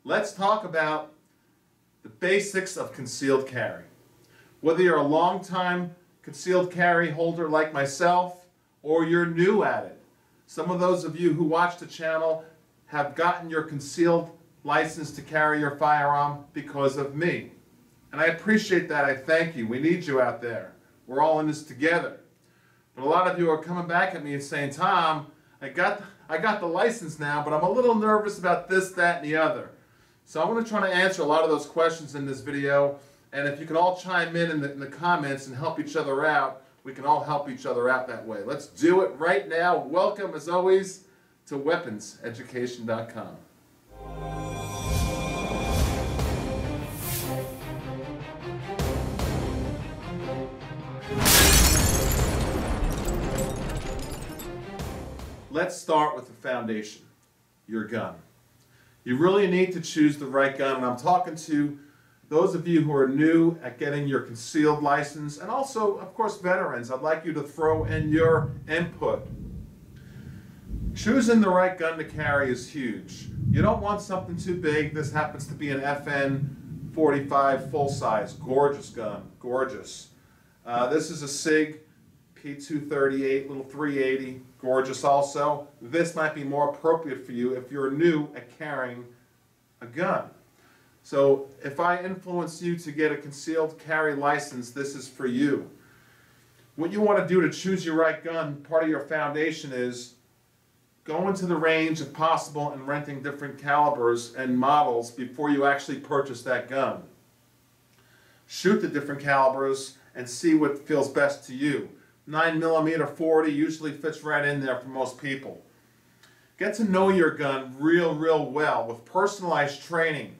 let's talk about the basics of concealed carry. Whether you're a long-time concealed carry holder like myself, or you're new at it. Some of those of you who watch the channel have gotten your concealed license to carry your firearm because of me. And I appreciate that. I thank you. We need you out there. We're all in this together. But a lot of you are coming back at me and saying, Tom, I got the license now, but I'm a little nervous about this, that, and the other. So I'm going to try to answer a lot of those questions in this video. And if you can all chime in the comments and help each other out, we can all help each other out that way. Let's do it right now. Welcome, as always, to weaponseducation.com. Let's start with the foundation, your gun. You really need to choose the right gun, and I'm talking to those of you who are new at getting your concealed license, and also, of course, veterans. I'd like you to throw in your input. Choosing the right gun to carry is huge. You don't want something too big. This happens to be an FN 45 full-size, gorgeous gun, gorgeous. This is a SIG P238, little 380, gorgeous also. This might be more appropriate for you if you're new at carrying a gun. So if I influence you to get a concealed carry license, this is for you. What you want to do to choose your right gun, part of your foundation, is go into the range if possible and renting different calibers and models before you actually purchase that gun. Shoot the different calibers and see what feels best to you. 9mm 40 usually fits right in there for most people. Get to know your gun real well with personalized training.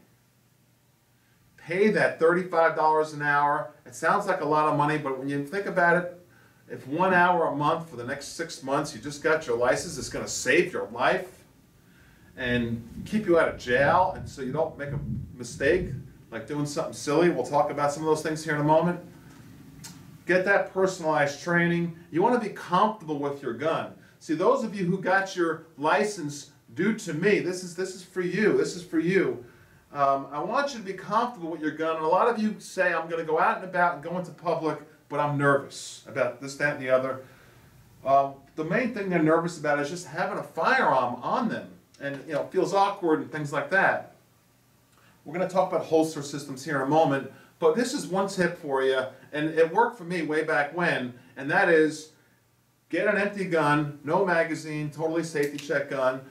Pay that $35 an hour. It sounds like a lot of money, but when you think about it, if 1 hour a month for the next 6 months, you just got your license, it's going to save your life and keep you out of jail, and so you don't make a mistake like doing something silly. We'll talk about some of those things here in a moment. Get that personalized training. You want to be comfortable with your gun. See, those of you who got your license due to me, this is for you. This is for you. I want you to be comfortable with your gun. And a lot of you say, I'm going to go out and about and go into public, but I'm nervous about this, that, and the other. The main thing they're nervous about is just having a firearm on them. And it feels awkward and things like that. We're going to talk about holster systems here in a moment. But this is one tip for you, and it worked for me way back when, and that is get an empty gun, no magazine, totally safety check gun,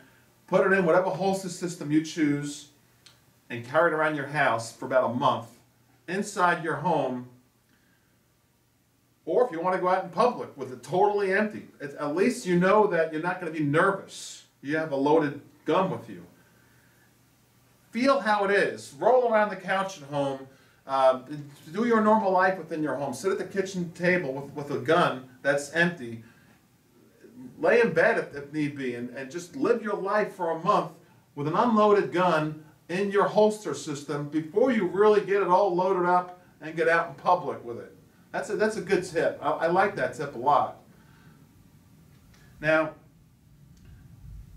put it in whatever holster system you choose, and carry it around your house for about a month, inside your home, or if you want to go out in public with it totally empty. At least you know that you're not going to be nervous. You have a loaded gun with you. Feel how it is. Roll around the couch at home. Do your normal life within your home. Sit at the kitchen table with a gun that's empty. Lay in bed if need be, and just live your life for a month with an unloaded gun in your holster system before you really get it all loaded up and get out in public with it. That's a good tip. I like that tip a lot. Now,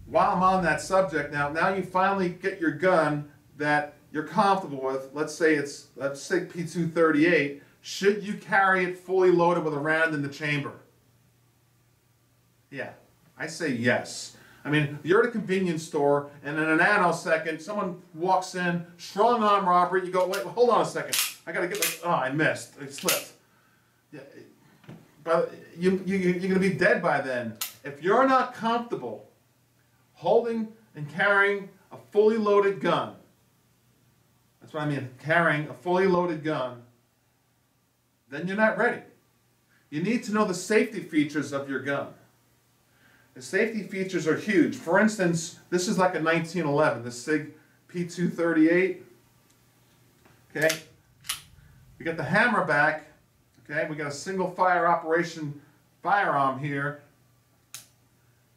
while I'm on that subject, now you finally get your gun that you're comfortable with. Let's say it's a SIG P238. Should you carry it fully loaded with a round in the chamber? Yeah, I say yes. I mean, you're at a convenience store, and in a nanosecond, someone walks in, strong arm robbery. You go, wait, hold on a second. I gotta get oh, I missed. It slipped. Yeah, but you're gonna be dead by then. If you're not comfortable holding and carrying a fully loaded gun, that's what I mean, carrying a fully loaded gun, then you're not ready. You need to know the safety features of your gun. The safety features are huge. For instance, this is like a 1911, the SIG P238. Okay, we got the hammer back. Okay, we got a single fire operation firearm here.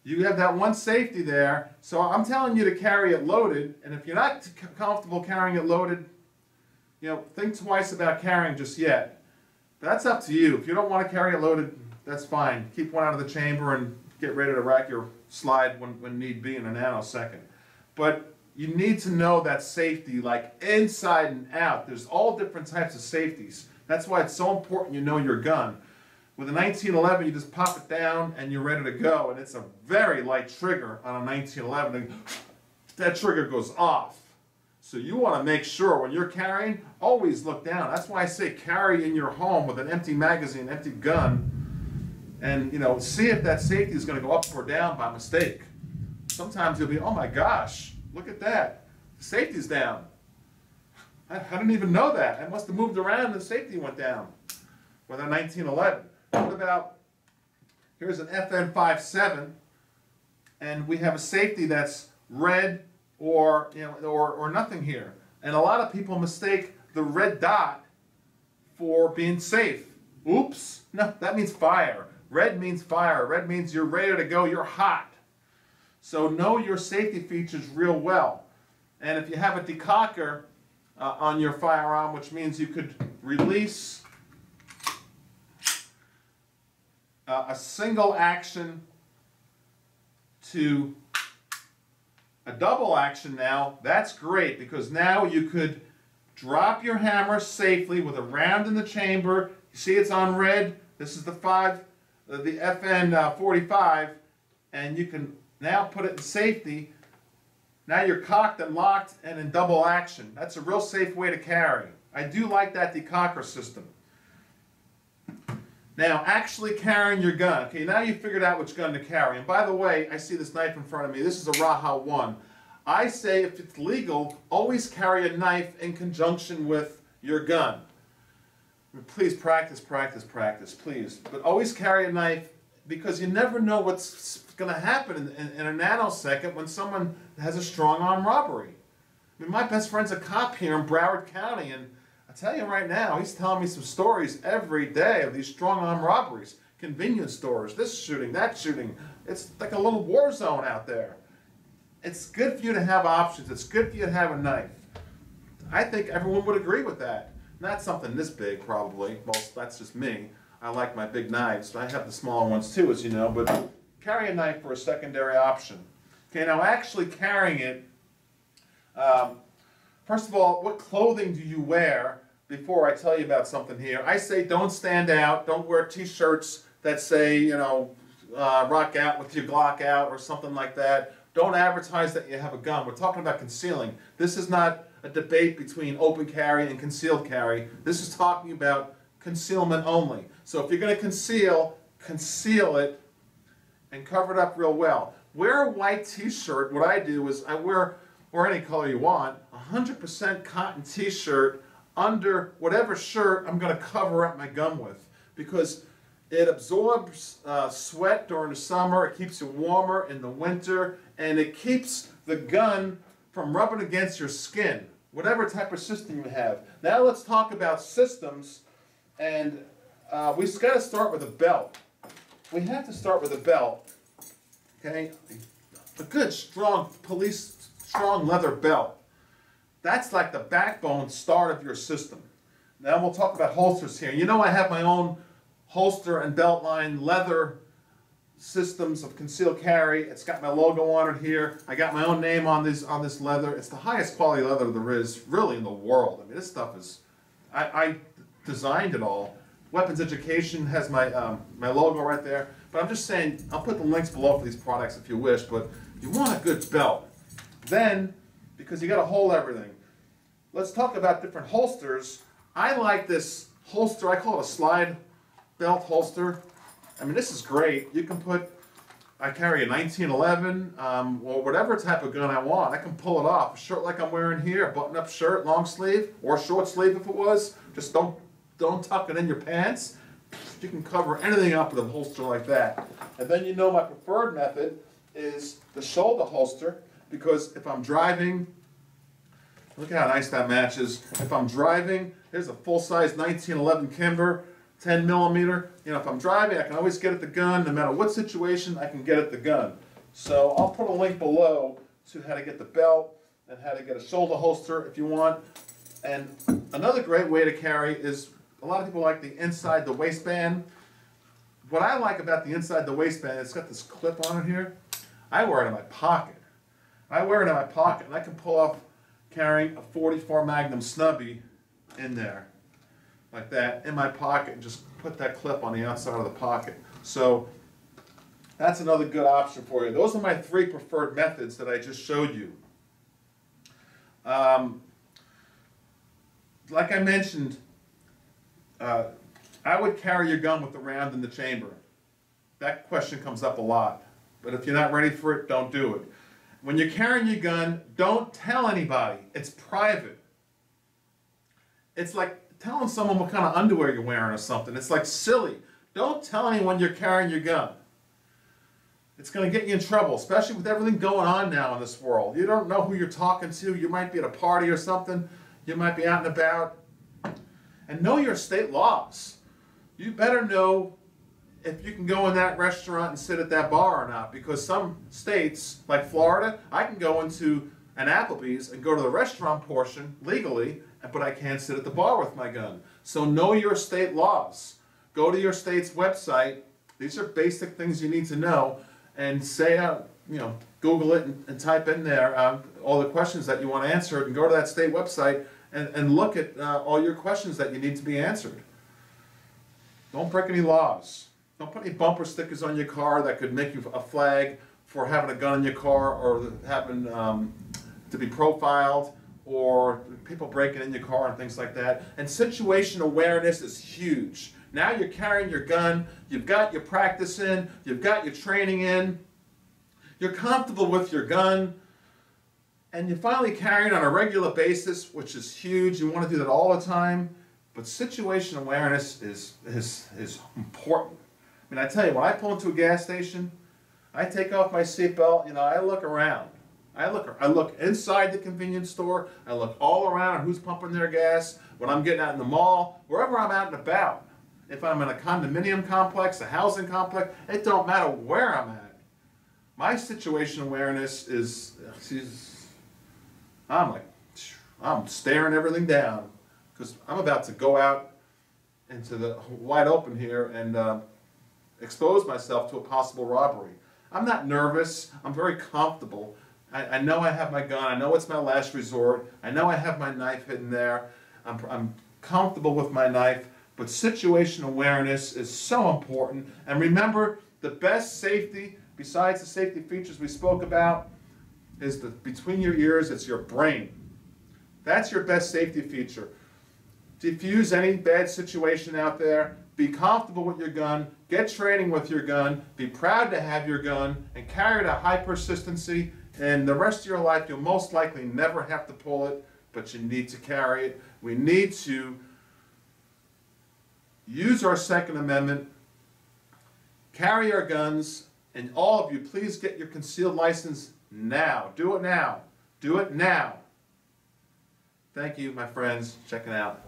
You have that one safety there, so I'm telling you to carry it loaded, and if you're not comfortable carrying it loaded, think twice about carrying just yet. That's up to you. If you don't want to carry it loaded, that's fine. Keep one out of the chamber and get ready to rack your slide when need be in a nanosecond. But you need to know that safety, like inside and out. There's all different types of safeties. That's why it's so important you know your gun. With a 1911, you just pop it down and you're ready to go. And it's a very light trigger on a 1911. That trigger goes off. So you want to make sure when you're carrying, always look down. That's why I say carry in your home with an empty magazine, empty gun. And, you know, see if that safety is going to go up or down by mistake. Sometimes you'll be, oh my gosh, look at that. The safety's down. I didn't even know that. I must have moved around and the safety went down with a 1911. What about, here's an FN57, and we have a safety that's red or, you know, or nothing here. And a lot of people mistake the red dot for being safe. Oops, no, that means fire. Red means fire. Red means you're ready to go, you're hot. So know your safety features real well. And if you have a decocker on your firearm, which means you could release a single action to a double action now, that's great because now you could drop your hammer safely with a round in the chamber. You see it's on red. This is the FN 45, and you can now put it in safety. Now you're cocked and locked and in double action. That's a real safe way to carry. I do like that decocker system. Now, actually carrying your gun. Okay, now you figured out which gun to carry. And by the way, I see this knife in front of me. This is a Raha 1. I say if it's legal, always carry a knife in conjunction with your gun. Please practice, practice, practice, please. But always carry a knife because you never know what's going to happen in a nanosecond when someone has a strong arm robbery. I mean, my best friend's a cop here in Broward County, and I tell you right now, he's telling me some stories every day of these strong arm robberies. Convenience stores, this shooting, that shooting. It's like a little war zone out there. It's good for you to have options. It's good for you to have a knife. I think everyone would agree with that. Not something this big, probably. Well, that's just me. I like my big knives. I have the smaller ones too, as you know, but carry a knife for a secondary option. Okay, now actually carrying it, first of all, what clothing do you wear before I tell you about something here? I say don't stand out. Don't wear t-shirts that say, you know, rock out with your Glock out or something like that. Don't advertise that you have a gun. We're talking about concealing. This is not a debate between open carry and concealed carry. This is talking about concealment only. So if you're going to conceal, conceal it and cover it up real well. Wear a white t-shirt. What I do is I wear, or any color you want, 100% cotton t-shirt under whatever shirt I'm going to cover up my gun with, because it absorbs sweat during the summer, it keeps you warmer in the winter, and it keeps the gun from rubbing against your skin, whatever type of system you have. Now let's talk about systems, and we've got to start with a belt. We have to start with a belt, okay? A good, strong leather belt. That's like the backbone start of your system. Now we'll talk about holsters here. You know I have my own holster and belt line leather systems of concealed carry. It's got my logo on it here. I got my own name on this leather. It's the highest quality leather there is really in the world. I mean, this stuff is, I designed it all. Weapons Education has my my logo right there. But I'm just saying, I'll put the links below for these products if you wish, but you want a good belt. Then, because you got to hold everything, let's talk about different holsters. I like this holster. I call it a slide belt holster. I mean, this is great. You can put, I carry a 1911 or whatever type of gun I want. I can pull it off. A shirt like I'm wearing here, a button-up shirt, long sleeve, or short sleeve if it was. Just don't tuck it in your pants. You can cover anything up with a holster like that. And then you know my preferred method is the shoulder holster, because if I'm driving, look how nice that matches. If I'm driving, here's a full-size 1911 Kimber, 10 millimeter. You know, if I'm driving, I can always get at the gun. No matter what situation, I can get at the gun. So I'll put a link below to how to get the belt and how to get a shoulder holster if you want. And another great way to carry is, a lot of people like the inside the waistband. What I like about the inside the waistband, it's got this clip on it here. I wear it in my pocket. I wear it in my pocket, and I can pull off carrying a 44 Magnum snubby in there, like that, in my pocket, and just put that clip on the outside of the pocket. So that's another good option for you. Those are my 3 preferred methods that I just showed you. Like I mentioned, I would carry your gun with the round in the chamber. That question comes up a lot. But if you're not ready for it, don't do it. When you're carrying your gun, don't tell anybody. It's private. It's like telling someone what kind of underwear you're wearing or something. It's like silly. Don't tell anyone you're carrying your gun. It's going to get you in trouble, especially with everything going on now in this world. You don't know who you're talking to. You might be at a party or something. You might be out and about. And know your state laws. You better know if you can go in that restaurant and sit at that bar or not, because some states, like Florida, I can go into an Applebee's and go to the restaurant portion legally, but I can't sit at the bar with my gun. So know your state laws. Go to your state's website. These are basic things you need to know, and say, Google it and type in there all the questions that you want answered, and go to that state website and look at all your questions that you need to be answered. Don't break any laws. Don't put any bumper stickers on your car that could make you a flag for having a gun in your car, or having to be profiled, or people breaking in your car and things like that. And situation awareness is huge. Now you're carrying your gun, you've got your practice in, you've got your training in, you're comfortable with your gun, and you're finally carrying on a regular basis, which is huge. You want to do that all the time, but situation awareness is important. I mean, I tell you, when I pull into a gas station, I take off my seatbelt, I look around. I look inside the convenience store, I look all around at who's pumping their gas, when I'm getting out in the mall, wherever I'm out and about. If I'm in a condominium complex, a housing complex, it don't matter where I'm at. My situation awareness is, I'm staring everything down, because I'm about to go out into the wide open here and expose myself to a possible robbery. I'm not nervous. I'm very comfortable. I know I have my gun. I know it's my last resort. I know I have my knife hidden there. I'm comfortable with my knife. But situation awareness is so important. And remember, the best safety, besides the safety features we spoke about, is between your ears, it's your brain. That's your best safety feature. Diffuse any bad situation out there. Be comfortable with your gun. Get training with your gun. Be proud to have your gun. And carry it at high persistency. And the rest of your life, you'll most likely never have to pull it, but you need to carry it. We need to use our Second Amendment, carry our guns, and all of you, please get your concealed license now. Do it now. Do it now. Thank you, my friends. Check it out.